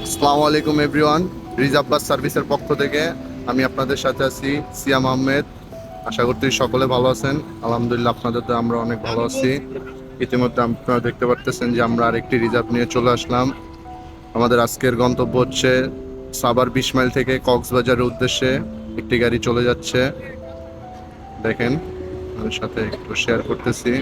আসসালামু আলাইকুম everyone. Reserve বাস সার্ভিসের পক্ষ থেকে আমি আপনাদের সাথে আছি সিয়াম আহমেদ। আশা করছি সকলে ভালো আছেন। আলহামদুলিল্লাহ, আপনাদের তো আমরা অনেক ভালো আছি। ইতিমধ্যে আপনারা দেখতে পারতেছেন যে আমরা আরেকটি রিজার্ভ নিয়ে চলে আসলাম। আমাদের আজকের গন্তব্য হচ্ছে সাভার 20 মাইল থেকে কক্সবাজারের উদ্দেশ্যে একটি গাড়ি চলে যাচ্ছে। দেখেন, আমার সাথে একটু শেয়ার করতেছি।